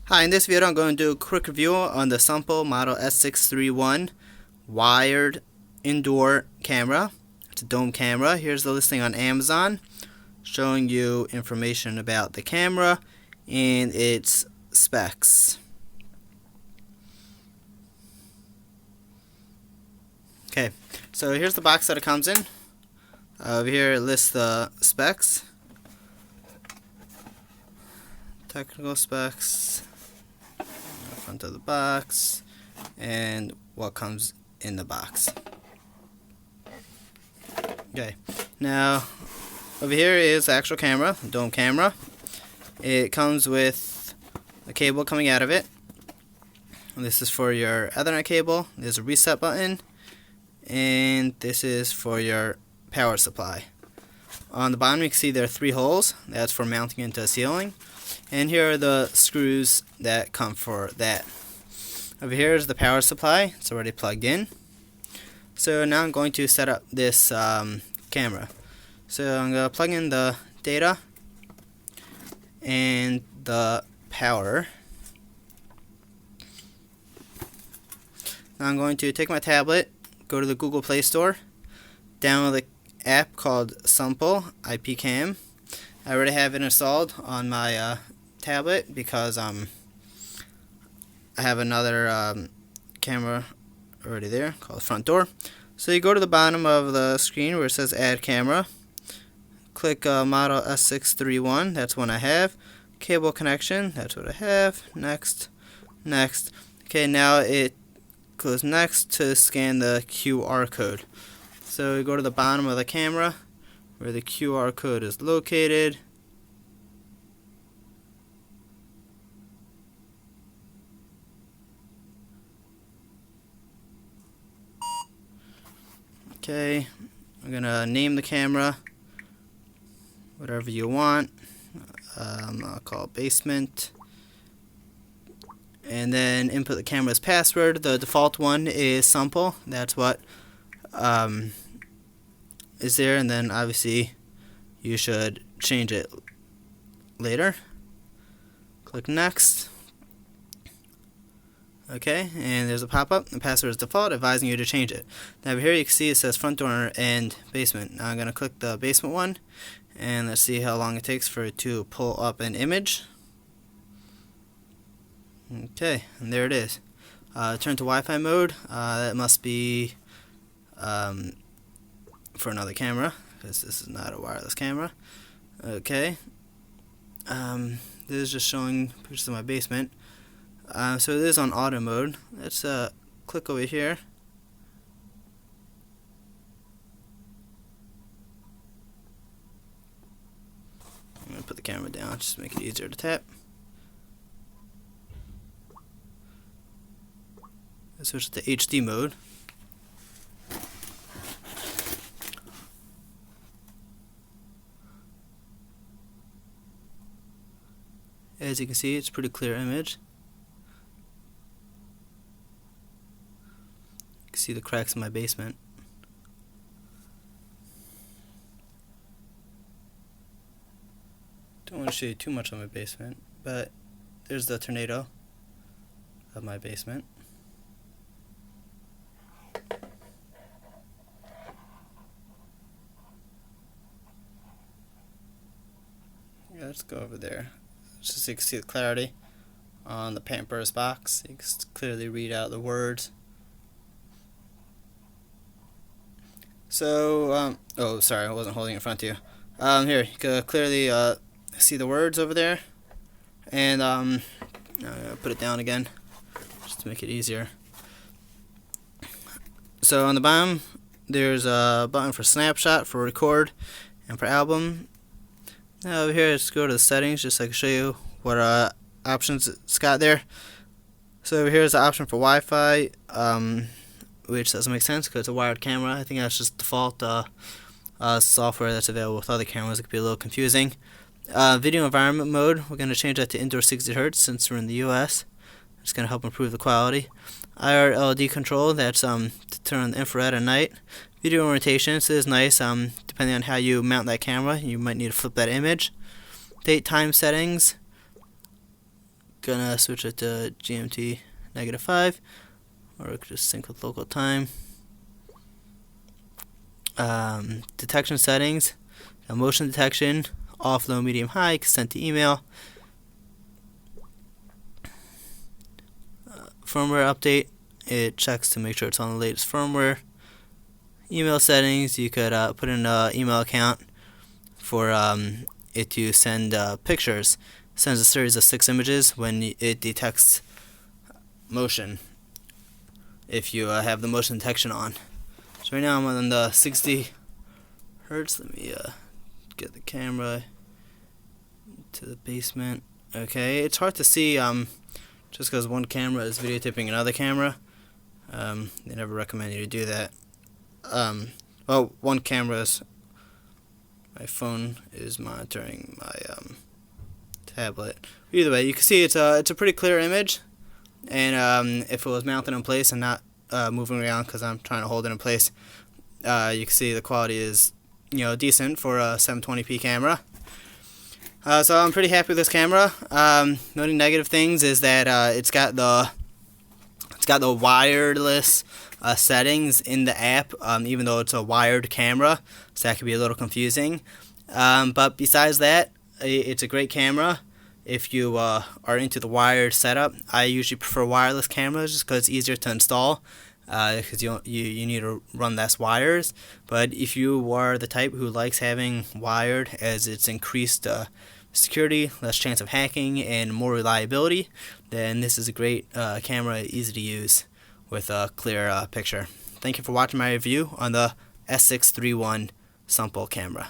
Hi, in this video I'm going to do a quick review on the Sumpple model S631 wired indoor camera. It's a dome camera. Here's the listing on Amazon showing you information about the camera and its specs. Okay, so here's the box that it comes in. Over here it lists the specs, technical specs, front of the box, and what comes in the box. Okay, now over here is the actual camera, the dome camera. It comes with a cable coming out of it. This is for your Ethernet cable. There's a reset button, and this is for your power supply. On the bottom you can see there are 3 holes. That's for mounting into a ceiling. And here are the screws that come for that. Over here is the power supply. It's already plugged in. So now I'm going to set up this camera. So I'm going to plug in the data and the power. Now I'm going to take my tablet, go to the Google Play Store, download the app called Sumpple IPCam. I already have it installed on my tablet because I have another camera already there called front door. So you go to the bottom of the screen where it says add camera, click model S631, that's one I have, cable connection, that's what I have, next, next. Okay, now it goes next to scan the QR code. So you go to the bottom of the camera where the QR code is located. Okay, I'm gonna name the camera whatever you want. I'll call it basement, and then input the camera's password. The default one is Sumpple. That's what is there, and then obviously you should change it later. Click next. Okay, and there's a pop-up. The password is default, advising you to change it. Now over here you can see it says front door and basement. Now I'm going to click the basement one, and let's see how long it takes for it to pull up an image. Okay, and there it is. Turn to Wi-Fi mode. That must be for another camera, because this is not a wireless camera. Okay, this is just showing pictures of my basement. So it is on auto mode. Let's click over here. I'm going to put the camera down just to make it easier to tap. Let's switch to HD mode. As you can see, it's a pretty clear image. See the cracks in my basement. Don't want to show you too much of my basement, but there's the tornado of my basement. Yeah, let's go over there just so you can see the clarity on the Pampers box. You can clearly read out the words. So, oh, sorry, I wasn't holding it in front of you. Here, you can clearly see the words over there. And I'm gonna put it down again, just to make it easier. So on the bottom, there's a button for snapshot, for record, and for album. Now over here, let's go to the settings, just so I can show you what options it's got there. So over here is the option for Wi-Fi. Which doesn't make sense because it's a wired camera. I think that's just default software that's available with other cameras. It could be a little confusing. Video environment mode, we're going to change that to indoor 60 Hz since we're in the US. It's going to help improve the quality. IR LED control, that's to turn on the infrared at night. Video orientation, so this is nice. Depending on how you mount that camera, you might need to flip that image. Date time settings, gonna switch it to GMT -5, or we could just sync with local time. Detection settings, motion detection, off, low, medium, high, sent to email. Firmware update, it checks to make sure it's on the latest firmware. Email settings, you could put in an email account for it to send pictures. It sends a series of 6 images when it detects motion, if you have the motion detection on. So right now I'm on the 60 hertz. Let me get the camera to the basement. Okay, it's hard to see just because one camera is videotaping another camera. They never recommend you to do that. Well, one camera's, my phone is monitoring my tablet. Either way, you can see it's a pretty clear image, and if it was mounted in place and not moving around because I'm trying to hold it in place, you can see the quality is decent for a 720p camera. So I'm pretty happy with this camera. The only negative things is that it's got the wireless settings in the app, even though it's a wired camera, so that could be a little confusing. But besides that, it's a great camera. If you are into the wired setup, I usually prefer wireless cameras just because it's easier to install, because you need to run less wires. But if you are the type who likes having wired, as it's increased security, less chance of hacking, and more reliability, then this is a great camera, easy to use with a clear picture. Thank you for watching my review on the S651 Sumpple camera.